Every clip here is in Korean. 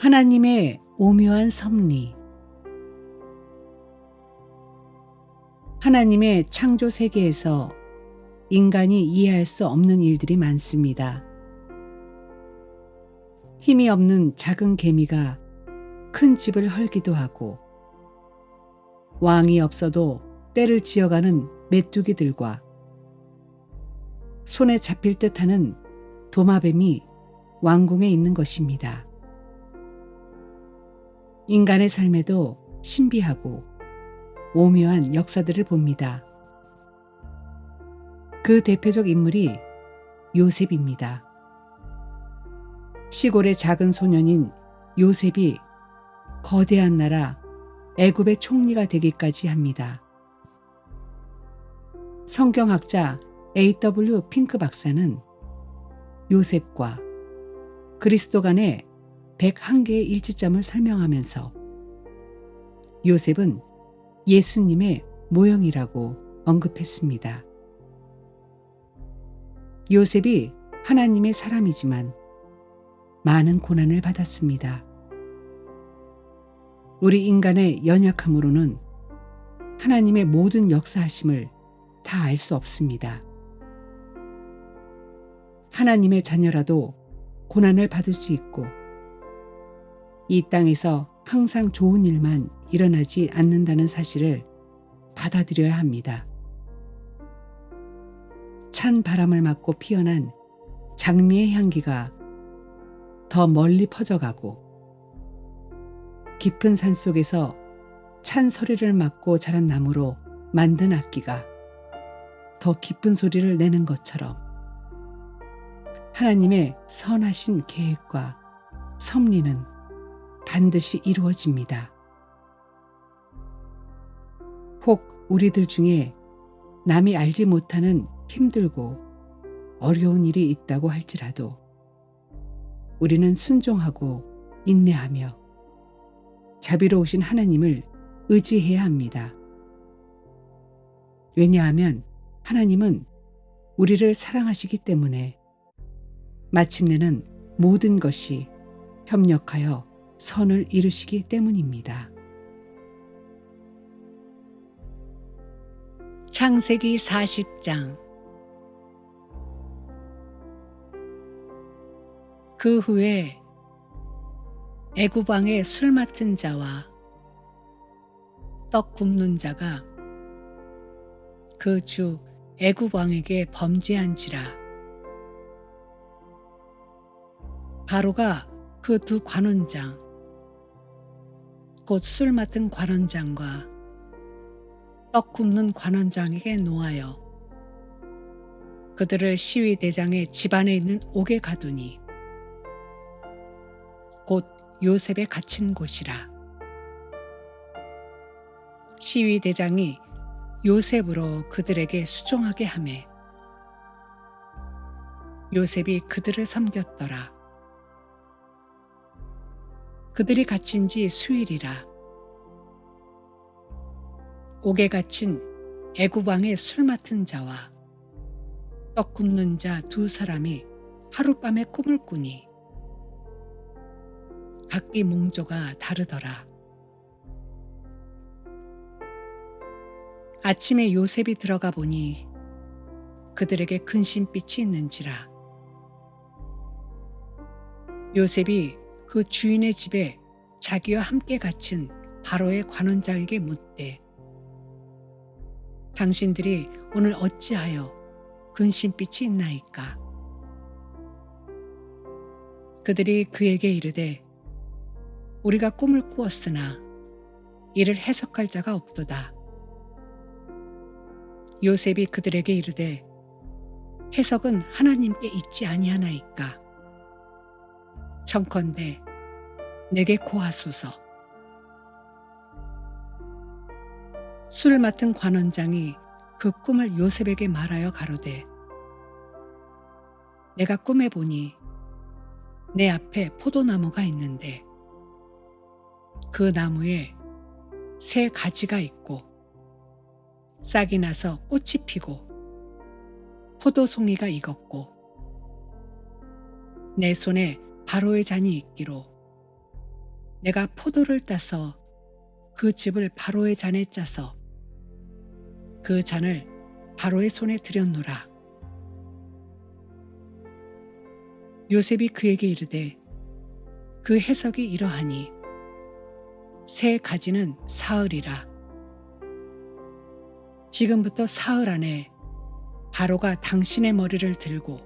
하나님의 오묘한 섭리. 하나님의 창조 세계에서 인간이 이해할 수 없는 일들이 많습니다. 힘이 없는 작은 개미가 큰 집을 헐기도 하고, 왕이 없어도 때를 지어가는 메뚜기들과 손에 잡힐 듯하는 도마뱀이 왕궁에 있는 것입니다. 인간의 삶에도 신비하고 오묘한 역사들을 봅니다. 그 대표적 인물이 요셉입니다. 시골의 작은 소년인 요셉이 거대한 나라 애굽의 총리가 되기까지 합니다. 성경학자 A.W. 핑크 박사는 요셉과 그리스도 간의 101개의 일치점을 설명하면서 요셉은 예수님의 모형이라고 언급했습니다. 요셉이 하나님의 사람이지만 많은 고난을 받았습니다. 우리 인간의 연약함으로는 하나님의 모든 역사하심을 다 알 수 없습니다. 하나님의 자녀라도 고난을 받을 수 있고, 이 땅에서 항상 좋은 일만 일어나지 않는다는 사실을 받아들여야 합니다. 찬 바람을 맞고 피어난 장미의 향기가 더 멀리 퍼져가고, 깊은 산 속에서 찬 소리를 맞고 자란 나무로 만든 악기가 더 깊은 소리를 내는 것처럼 하나님의 선하신 계획과 섭리는 반드시 이루어집니다. 혹 우리들 중에 남이 알지 못하는 힘들고 어려운 일이 있다고 할지라도 우리는 순종하고 인내하며 자비로우신 하나님을 의지해야 합니다. 왜냐하면 하나님은 우리를 사랑하시기 때문에 마침내는 모든 것이 협력하여 선을 이루시기 때문입니다. 창세기 40장. 그 후에 애굽 왕의 술 맡은 자와 떡 굽는 자가 그 주 애굽 왕에게 범죄한지라. 바로가 그 두 관원장, 곧 술 맡은 관원장과 떡 굽는 관원장에게 노하여 그들을 시위대장의 집안에 있는 옥에 가두니, 곧 요셉의 갇힌 곳이라. 시위대장이 요셉으로 그들에게 수종하게 하매 요셉이 그들을 섬겼더라. 그들이 갇힌 지 수일이라. 옥에 갇힌 애굽 왕의 술 맡은 자와 떡 굽는 자 두 사람이 하룻밤에 꿈을 꾸니 각기 몽조가 다르더라. 아침에 요셉이 들어가 보니 그들에게 근심빛이 있는지라. 요셉이 그 주인의 집에 자기와 함께 갇힌 바로의 관원장에게 묻되, 당신들이 오늘 어찌하여 근심빛이 있나이까? 그들이 그에게 이르되, 우리가 꿈을 꾸었으나 이를 해석할 자가 없도다. 요셉이 그들에게 이르되, 해석은 하나님께 있지 아니하나이까? 청컨대 내게 고하소서. 술 맡은 관원장이 그 꿈을 요셉에게 말하여 가로되, 내가 꿈에 보니 내 앞에 포도나무가 있는데 그 나무에 새 가지가 있고 싹이 나서 꽃이 피고 포도송이가 익었고 내 손에 바로의 잔이 있기로 내가 포도를 따서 그 즙을 바로의 잔에 짜서 그 잔을 바로의 손에 들였노라. 요셉이 그에게 이르되 그 해석이 이러하니 세 가지는 사흘이라. 지금부터 사흘 안에 바로가 당신의 머리를 들고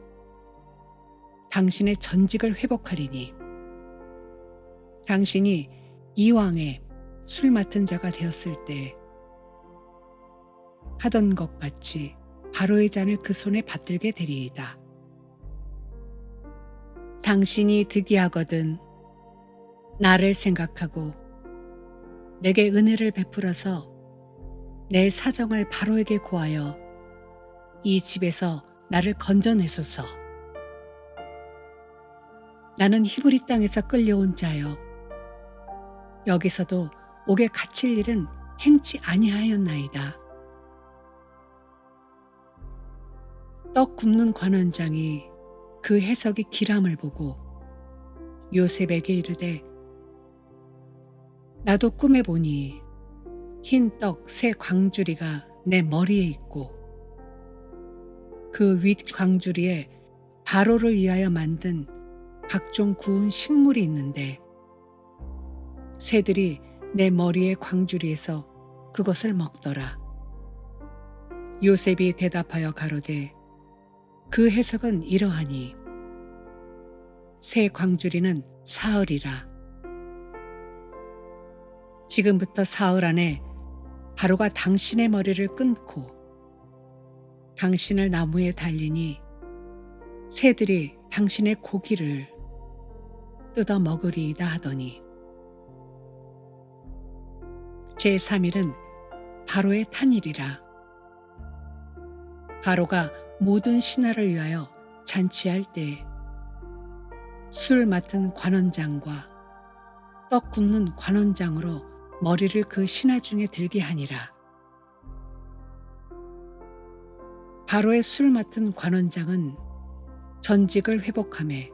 당신의 전직을 회복하리니 당신이 이 왕의 술 맡은 자가 되었을 때 하던 것 같이 바로의 잔을 그 손에 받들게 되리이다. 당신이 득이하거든 나를 생각하고 내게 은혜를 베풀어서 내 사정을 바로에게 고하여 이 집에서 나를 건져내소서. 나는 히브리 땅에서 끌려온 자여 여기서도 옥에 갇힐 일은 행치 아니하였나이다. 떡 굽는 관원장이 그 해석이 기람을 보고 요셉에게 이르되 나도 꿈에 보니 흰 떡 세 광주리가 내 머리에 있고 그 윗 광주리에 바로를 위하여 만든 각종 구운 식물이 있는데 새들이 내 머리의 광주리에서 그것을 먹더라. 요셉이 대답하여 가로되 그 해석은 이러하니 새 광주리는 사흘이라. 지금부터 사흘 안에 바로가 당신의 머리를 끊고 당신을 나무에 달리니 새들이 당신의 고기를 뜯어 먹으리이다 하더니 제3일은 바로의 탄일이라. 바로가 모든 신하를 위하여 잔치할 때에 술 맡은 관원장과 떡 굽는 관원장으로 머리를 그 신하 중에 들게 하니라. 바로의 술 맡은 관원장은 전직을 회복하매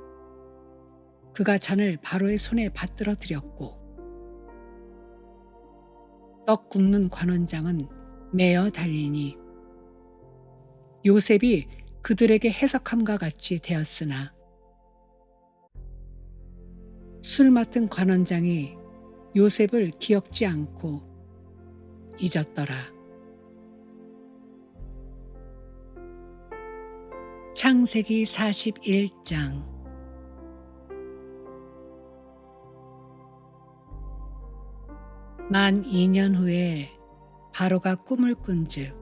그가 잔을 바로의 손에 받들어 드렸고 떡 굽는 관원장은 매어 달리니 요셉이 그들에게 해석함과 같이 되었으나 술 맡은 관원장이 요셉을 기억지 않고 잊었더라. 창세기 41장. 만 2년 후에 바로가 꿈을 꾼즉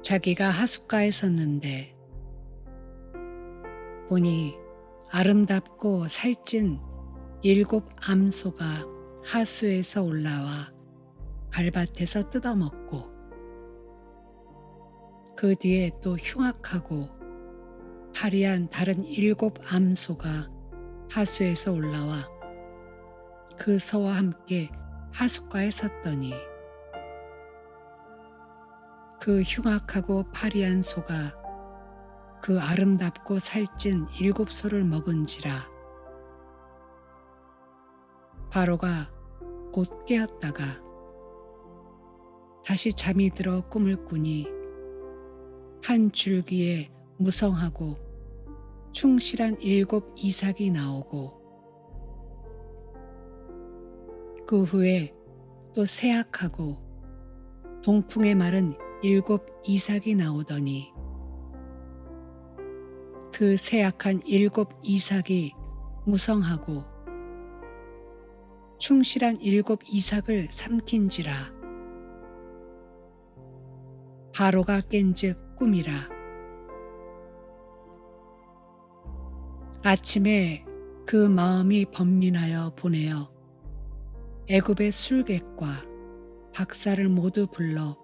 자기가 하숫가에 섰는데 보니 아름답고 살찐 7 암소가 하수에서 올라와 갈밭에서 뜯어먹고 그 뒤에 또 흉악하고 파리한 다른 7 암소가 하수에서 올라와 그 소와 함께 하숫가에 섰더니 그 흉악하고 파리한 소가 그 아름답고 살찐 7 소를 먹은지라. 바로가 곧 깨었다가 다시 잠이 들어 꿈을 꾸니 한 줄기에 무성하고 충실한 7 이삭이 나오고 그 후에 또 세악하고 동풍에 마른 7 이삭이 나오더니 그 세악한 7 이삭이 무성하고 충실한 7 이삭을 삼킨지라. 바로가 깬즉 꿈이라. 아침에 그 마음이 번민하여 보내어 애굽의 술객과 박사를 모두 불러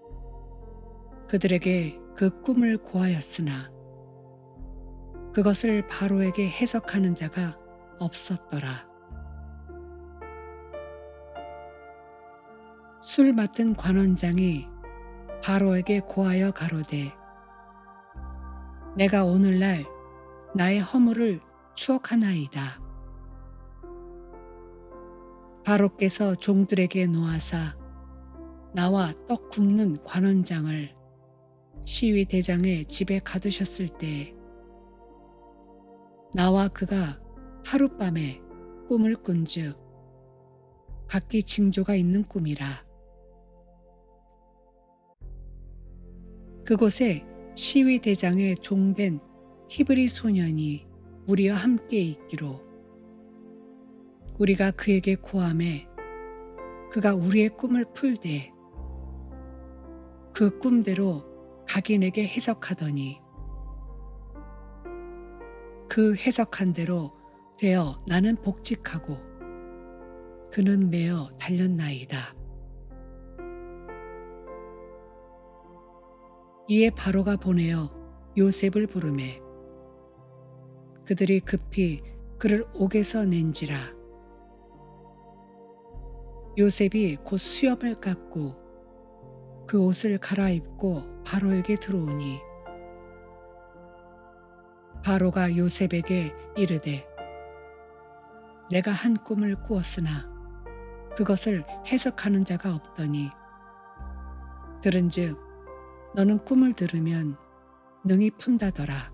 그들에게 그 꿈을 고하였으나 그것을 바로에게 해석하는 자가 없었더라. 술 맡은 관원장이 바로에게 고하여 가로되 내가 오늘날 나의 허물을 추억하나이다. 바로께서 종들에게 놓아사 나와 떡 굽는 관원장을 시위 대장의 집에 가두셨을 때 나와 그가 하룻밤에 꿈을 꾼즉 각기 징조가 있는 꿈이라. 그곳에 시위 대장의 종된 히브리 소년이 우리와 함께 있기로 우리가 그에게 고하매 그가 우리의 꿈을 풀되 그 꿈대로 각인에게 해석하더니 그 해석한 대로 되어 나는 복직하고 그는 매어 달렸나이다. 이에 바로가 보내어 요셉을 부르매 그들이 급히 그를 옥에서 낸지라. 요셉이 곧 수염을 깎고 그 옷을 갈아입고 바로에게 들어오니 바로가 요셉에게 이르되 내가 한 꿈을 꾸었으나 그것을 해석하는 자가 없더니 들은즉 너는 꿈을 들으면 능히 푼다더라.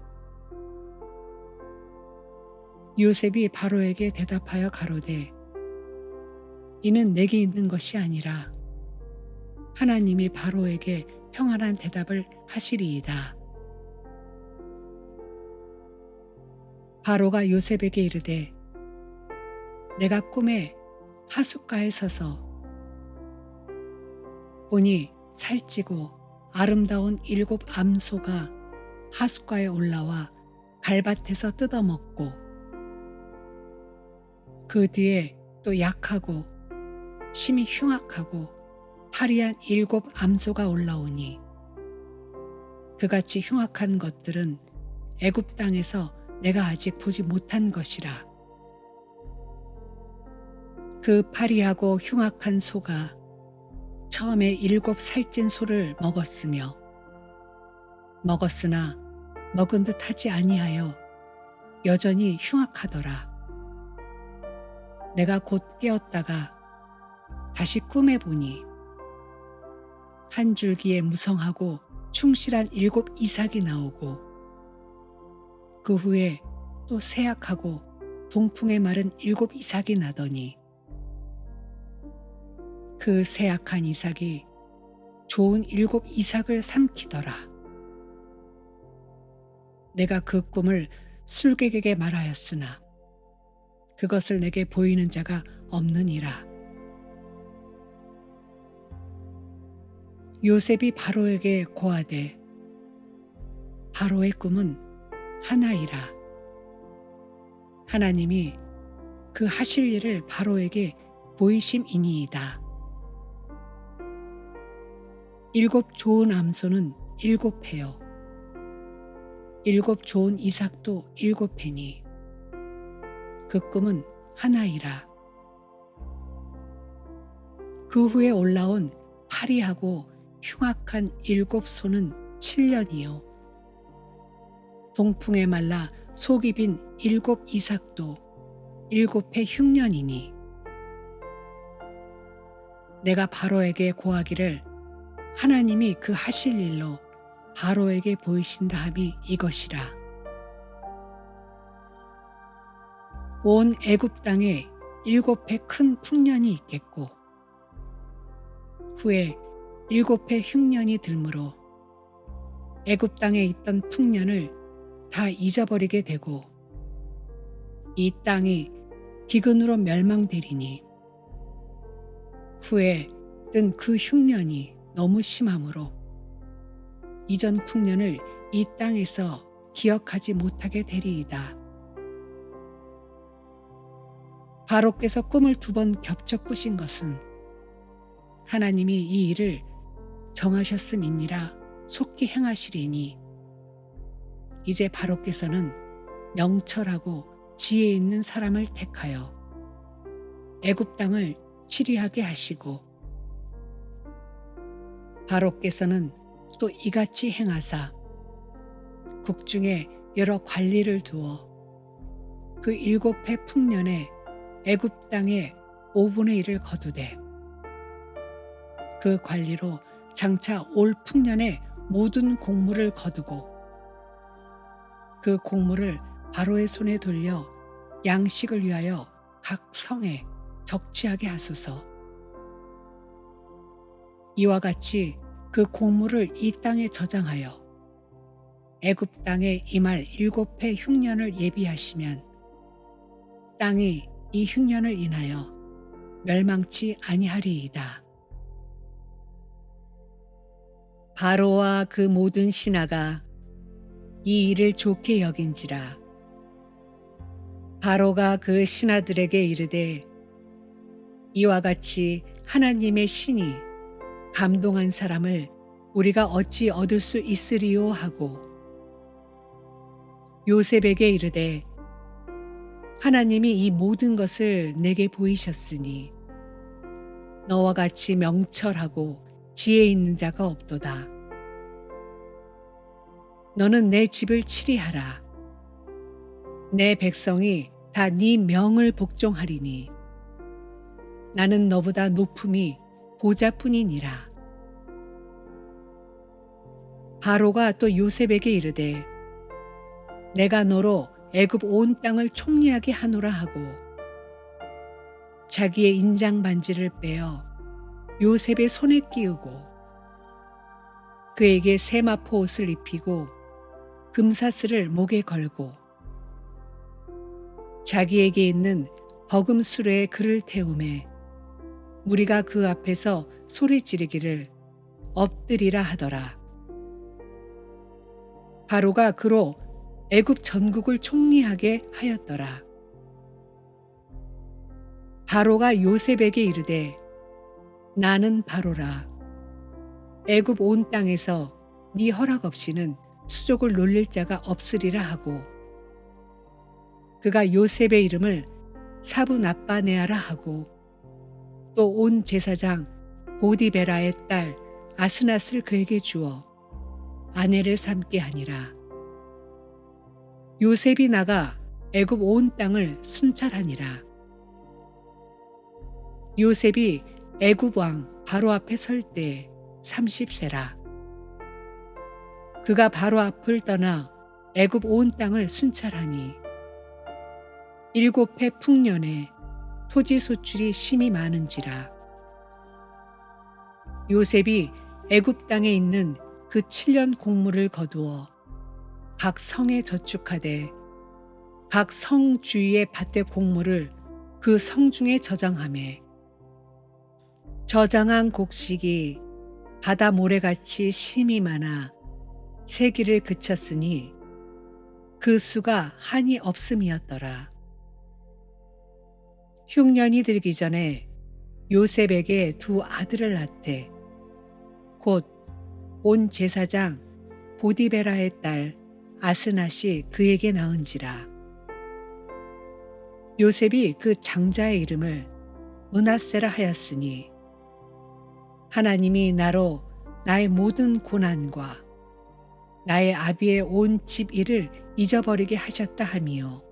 요셉이 바로에게 대답하여 가로되 이는 내게 있는 것이 아니라 하나님이 바로에게 평안한 대답을 하시리이다. 바로가 요셉에게 이르되 내가 꿈에 하숫가에 서서 보니 살찌고 아름다운 7 암소가 하숫가에 올라와 갈밭에서 뜯어먹고 그 뒤에 또 약하고 심히 흉악하고 파리한 7 암소가 올라오니 그같이 흉악한 것들은 애굽 땅에서 내가 아직 보지 못한 것이라. 그 파리하고 흉악한 소가 처음에 7 살찐 소를 먹었으나 먹은 듯 하지 아니하여 여전히 흉악하더라. 내가 곧 깨었다가 다시 꿈에 보니 한 줄기에 무성하고 충실한 7 이삭이 나오고 그 후에 또 쇠약하고 동풍에 마른 7 이삭이 나더니 그 쇠약한 이삭이 좋은 7 이삭을 삼키더라. 내가 그 꿈을 술객에게 말하였으나 그것을 내게 보이는 자가 없느니라. 요셉이 바로에게 고하되 바로의 꿈은 하나이라. 하나님이 그 하실 일을 바로에게 보이심이니이다. 7 좋은 암소는 7 패요. 7 좋은 이삭도 7 패니 그 꿈은 하나이라. 그 후에 올라온 파리하고 흉악한 7 소는 7년이요. 동풍에 말라 속이 빈 7 이삭도 7회 흉년이니 내가 바로에게 고하기를 하나님이 그 하실 일로 바로에게 보이신다 함이 이것이라. 온 애굽 땅에 7회 큰 풍년이 있겠고 후에 7회 흉년이 들므로 애굽 땅에 있던 풍년을 다 잊어버리게 되고 이 땅이 기근으로 멸망되리니 후에 뜬 그 흉년이 너무 심하므로 이전 풍년을 이 땅에서 기억하지 못하게 되리이다. 바로께서 꿈을 2번 겹쳐 꾸신 것은 하나님이 이 일을 정하셨음이니라 속히 행하시리니 이제 바로께서는 명철하고 지혜 있는 사람을 택하여 애굽 땅을 치리하게 하시고 바로께서는 또 이같이 행하사 국중에 여러 관리를 두어 그 7회 풍년에 애굽 땅에 5분의 1을 거두되 그 관리로 장차 올 풍년의 모든 곡물을 거두고 그 곡물을 바로의 손에 돌려 양식을 위하여 각 성에 적치하게 하소서. 이와 같이 그 곡물을 이 땅에 저장하여 애굽 땅에 임할 7해 흉년을 예비하시면 땅이 이 흉년을 인하여 멸망치 아니하리이다. 바로와 그 모든 신하가 이 일을 좋게 여긴지라. 바로가 그 신하들에게 이르되 이와 같이 하나님의 신이 감동한 사람을 우리가 어찌 얻을 수 있으리요 하고 요셉에게 이르되 하나님이 이 모든 것을 내게 보이셨으니 너와 같이 명철하고 지혜 있는 자가 없도다. 너는 내 집을 치리하라. 내 백성이 다 네 명을 복종하리니 나는 너보다 높음이 보좌뿐이니라. 바로가 또 요셉에게 이르되 내가 너로 애굽 온 땅을 총리하게 하노라 하고 자기의 인장 반지를 빼어 요셉의 손에 끼우고 그에게 세마포 옷을 입히고 금사슬을 목에 걸고 자기에게 있는 버금 수레에 그를 태우매 무리가 그 앞에서 소리 지르기를 엎드리라 하더라. 바로가 그로 애굽 전국을 총리하게 하였더라. 바로가 요셉에게 이르되 나는 바로라. 애굽 온 땅에서 네 허락 없이는 수족을 놀릴 자가 없으리라 하고 그가 요셉의 이름을 사브나빠네아라 하고 또 온 제사장 보디베라의 딸 아스낫을 그에게 주어 아내를 삼게 하니라. 요셉이 나가 애굽 온 땅을 순찰하니라. 요셉이 애굽 왕 바로 앞에 설 때에 30세라. 그가 바로 앞을 떠나 애굽 온 땅을 순찰하니 7해 풍년에 토지 소출이 심히 많은지라. 요셉이 애굽 땅에 있는 그 7년 곡물을 거두어 각 성에 저축하되 각 성 주위의 밭의 곡물을 그 성 중에 저장하매 저장한 곡식이 바다 모래같이 심이 많아 세기를 그쳤으니 그 수가 한이 없음이었더라. 흉년이 들기 전에 요셉에게 2 아들을 낳되 곧 온 제사장 보디베라의 딸 아스낫이 그에게 낳은지라. 요셉이 그 장자의 이름을 므낫세라 하였으니 하나님이 나로 나의 모든 고난과 나의 아비의 온 집 일을 잊어버리게 하셨다 하미요.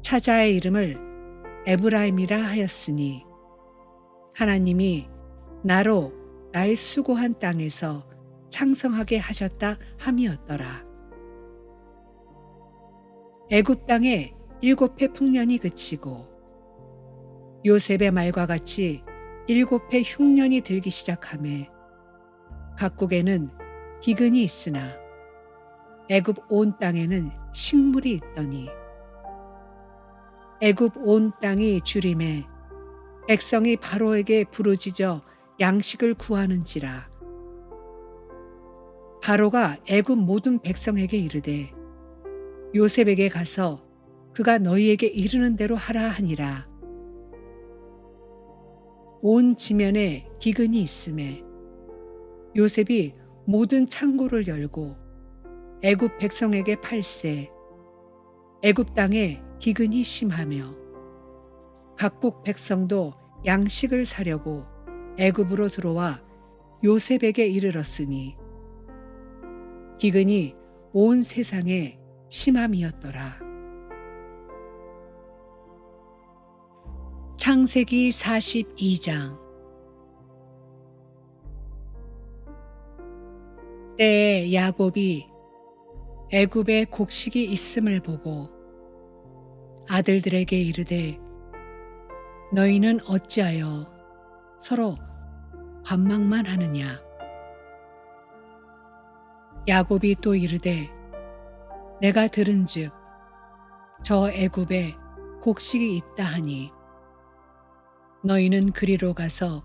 차자의 이름을 에브라임이라 하였으니 하나님이 나로 나의 수고한 땅에서 창성하게 하셨다 함이었더라. 애굽 땅에 7해 풍년이 그치고 요셉의 말과 같이 7해 흉년이 들기 시작하매 각국에는 기근이 있으나 애굽 온 땅에는 식물이 있더니 애굽 온 땅이 주림에 백성이 바로에게 부르짖어 양식을 구하는지라. 바로가 애굽 모든 백성에게 이르되 요셉에게 가서 그가 너희에게 이르는 대로 하라 하니라. 온 지면에 기근이 있음에 요셉이 모든 창고를 열고 애굽 백성에게 팔세 애굽 땅에 기근이 심하며 각국 백성도 양식을 사려고 애굽으로 들어와 요셉에게 이르렀으니 기근이 온 세상에 심함이었더라. 창세기 42장. 때에 야곱이 애굽에 곡식이 있음을 보고 아들들에게 이르되 너희는 어찌하여 서로 관망만 하느냐. 야곱이 또 이르되 내가 들은즉 저 애굽에 곡식이 있다 하니 너희는 그리로 가서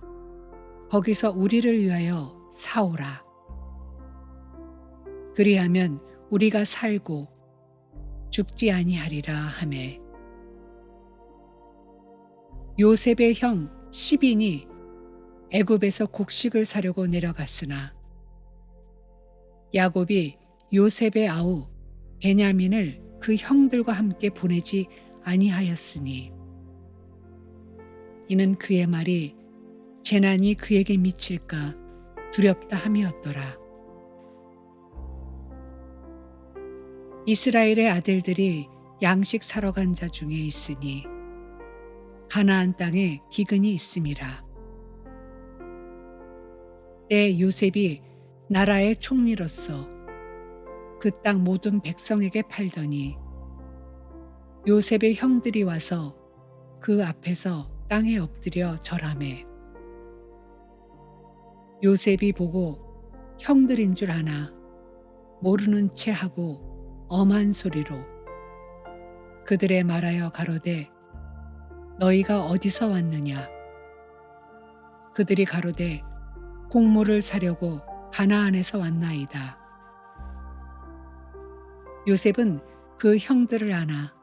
거기서 우리를 위하여 사오라. 그리하면 우리가 살고 죽지 아니하리라 하매 요셉의 형 시빈이 애굽에서 곡식을 사려고 내려갔으나 야곱이 요셉의 아우 베냐민을 그 형들과 함께 보내지 아니하였으니 이는 그의 말이 재난이 그에게 미칠까 두렵다 함이었더라. 이스라엘의 아들들이 양식 사러 간 자 중에 있으니 가나안 땅에 기근이 있음이라. 때 요셉이 나라의 총리로서 그 땅 모든 백성에게 팔더니 요셉의 형들이 와서 그 앞에서 땅에 엎드려 절하매 요셉이 보고 형들인 줄 아나 모르는 채 하고 엄한 소리로 그들에 말하여 가로되 너희가 어디서 왔느냐. 그들이 가로되 곡물을 사려고 가나안에서 왔나이다. 요셉은 그 형들을 아나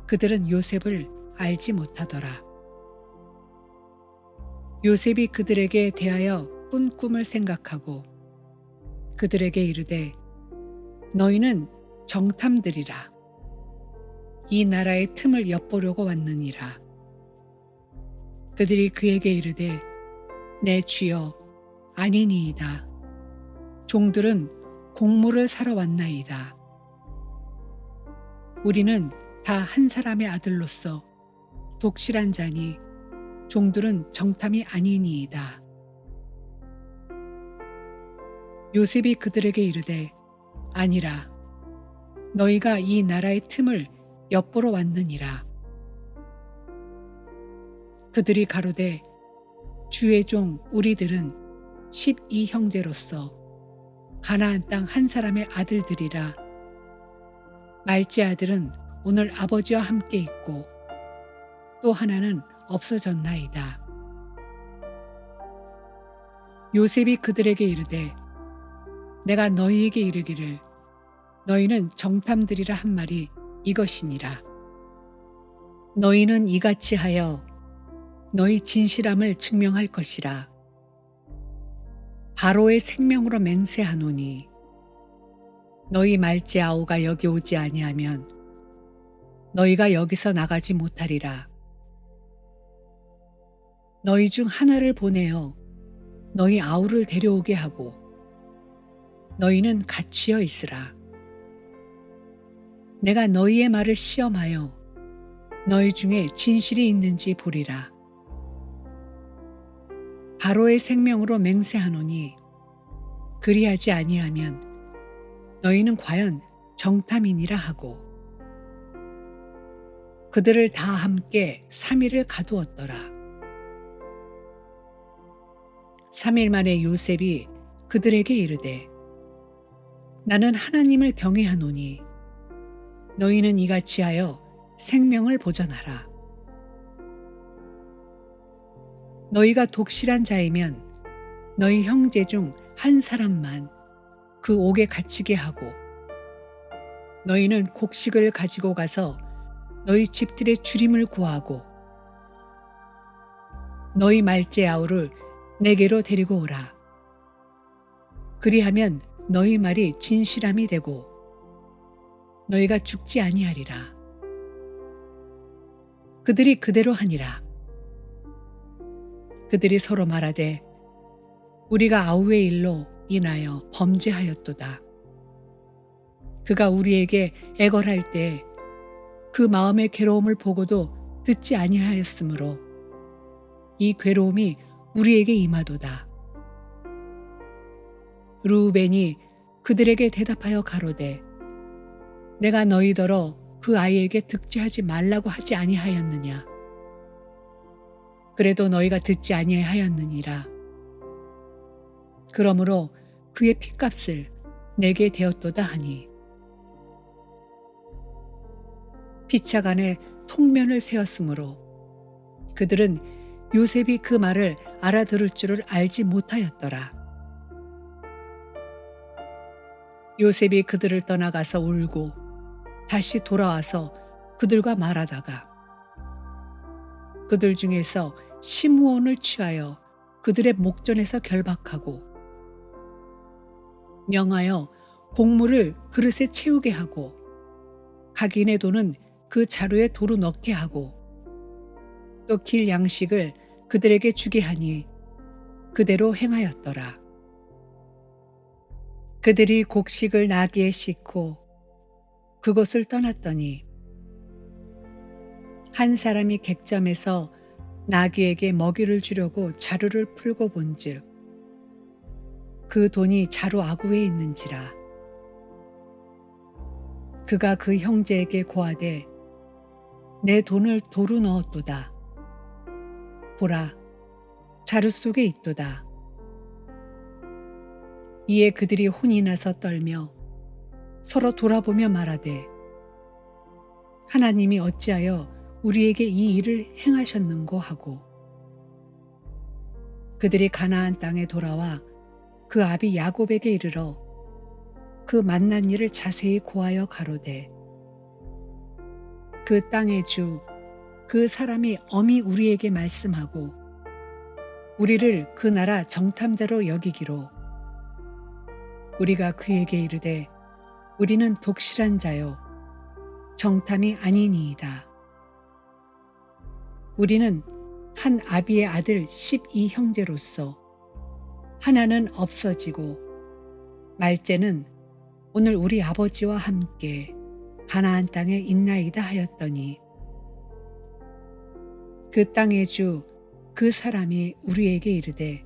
그들은 요셉을 알지 못하더라. 요셉이 그들에게 대하여 꾼 꿈을 생각하고 그들에게 이르되 너희는 정탐들이라. 이 나라의 틈을 엿보려고 왔느니라. 그들이 그에게 이르되 내 주여 아니니이다. 종들은 곡물을 사러 왔나이다. 우리는 다 한 사람의 아들로서 독실한 자니 종들은 정탐이 아니니이다. 요셉이 그들에게 이르되 아니라 너희가 이 나라의 틈을 엿보러 왔느니라. 그들이 가로되 주의 종 우리들은 12형제로서 가나안 땅 한 사람의 아들들이라. 말째 아들은 오늘 아버지와 함께 있고 또 하나는 없어졌나이다. 요셉이 그들에게 이르되 내가 너희에게 이르기를 너희는 정탐들이라 한 말이 이것이니라. 너희는 이같이 하여 너희 진실함을 증명할 것이라. 바로의 생명으로 맹세하노니 너희 말째 아우가 여기 오지 아니하면 너희가 여기서 나가지 못하리라. 너희 중 하나를 보내어 너희 아우를 데려오게 하고 너희는 갇히어 있으라. 내가 너희의 말을 시험하여 너희 중에 진실이 있는지 보리라. 바로의 생명으로 맹세하노니 그리하지 아니하면 너희는 과연 정탐이니라 하고 그들을 다 함께 3일을 가두었더라. 3일 만에 요셉이 그들에게 이르되 나는 하나님을 경외하노니 너희는 이같이 하여 생명을 보전하라. 너희가 독실한 자이면 너희 형제 중 한 사람만 그 옥에 갇히게 하고 너희는 곡식을 가지고 가서 너희 집들의 주림을 구하고 너희 말째 아우를 내게로 데리고 오라. 그리하면 너희 말이 진실함이 되고 너희가 죽지 아니하리라. 그들이 그대로 하니라. 그들이 서로 말하되 우리가 아우의 일로 인하여 범죄하였도다. 그가 우리에게 애걸할 때 그 마음의 괴로움을 보고도 듣지 아니하였으므로 이 괴로움이 우리에게 임하도다. 르우벤이 그들에게 대답하여 가로되 내가 너희더러 그 아이에게 득죄하지 말라고 하지 아니하였느냐. 그래도 너희가 듣지 아니하였느니라. 그러므로 그의 핏값을 내게 되었도다 하니 피차간에 통면을 세웠으므로 그들은 요셉이 그 말을 알아들을 줄을 알지 못하였더라. 요셉이 그들을 떠나가서 울고 다시 돌아와서 그들과 말하다가 그들 중에서 시므온을 취하여 그들의 목전에서 결박하고 명하여 곡물을 그릇에 채우게 하고 각인의 돈은 그 자루에 도로 넣게 하고 또 길 양식을 그들에게 주게 하니 그대로 행하였더라. 그들이 곡식을 나귀에 싣고 그곳을 떠났더니 한 사람이 객점에서 나귀에게 먹이를 주려고 자루를 풀고 본즉 그 돈이 자루 아구에 있는지라. 그가 그 형제에게 고하되 내 돈을 도로 넣었도다. 보라, 자루 속에 있도다. 이에 그들이 혼이 나서 떨며 서로 돌아보며 말하되 하나님이 어찌하여 우리에게 이 일을 행하셨는고 하고 그들이 가나안 땅에 돌아와 그 아비 야곱에게 이르러 그 만난 일을 자세히 고하여 가로되 그 땅의 주 그 사람이 엄히 우리에게 말씀하고 우리를 그 나라 정탐자로 여기기로 우리가 그에게 이르되 우리는 독실한 자요 정탐이 아니니이다. 우리는 한 아비의 아들 12형제로서 하나는 없어지고 말째는 오늘 우리 아버지와 함께 가나안 땅에 있나이다 하였더니 그 땅의 주 그 사람이 우리에게 이르되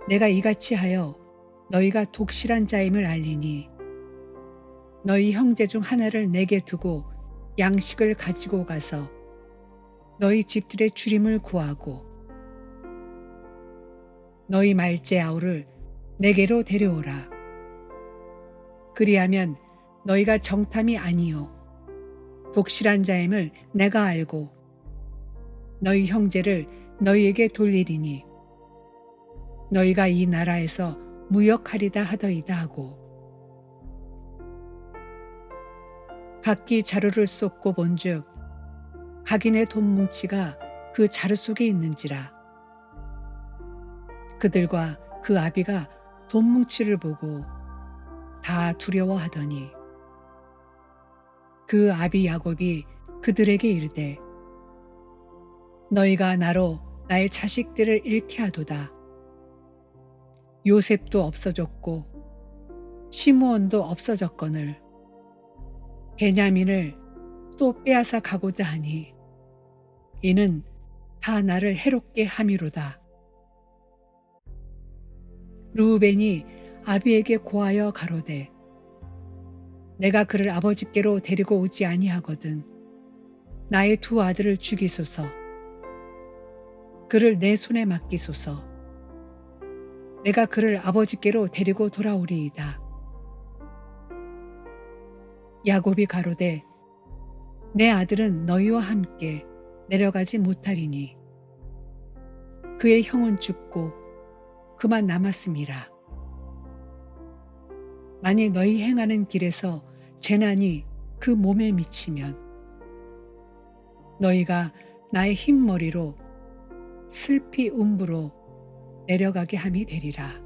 내가 이같이 하여 너희가 독실한 자임을 알리니 너희 형제 중 하나를 내게 두고 양식을 가지고 가서 너희 집들의 주림을 구하고 너희 말째 아우를 내게로 데려오라. 그리하면 너희가 정탐이 아니요 독실한 자임을 내가 알고 너희 형제를 너희에게 돌리리니 너희가 이 나라에서 무역하리다 하더이다 하고 각기 자루를 쏟고 본즉 각인의 돈 뭉치가 그 자루 속에 있는지라. 그들과 그 아비가 돈 뭉치를 보고 다 두려워하더니 그 아비 야곱이 그들에게 이르되 너희가 나로 나의 자식들을 잃게 하도다. 요셉도 없어졌고 시므온도 없어졌거늘 베냐민을 또 빼앗아 가고자 하니 이는 다 나를 해롭게 함이로다. 르우벤이 아비에게 고하여 가로되 내가 그를 아버지께로 데리고 오지 아니하거든 나의 두 아들을 죽이소서. 그를 내 손에 맡기소서. 내가 그를 아버지께로 데리고 돌아오리이다. 야곱이 가로되 내 아들은 너희와 함께 내려가지 못하리니 그의 형은 죽고 그만 남았음이라. 만일 너희 행하는 길에서 재난이 그 몸에 미치면 너희가 나의 흰머리로 슬피 음부로 내려가게 함이 되리라.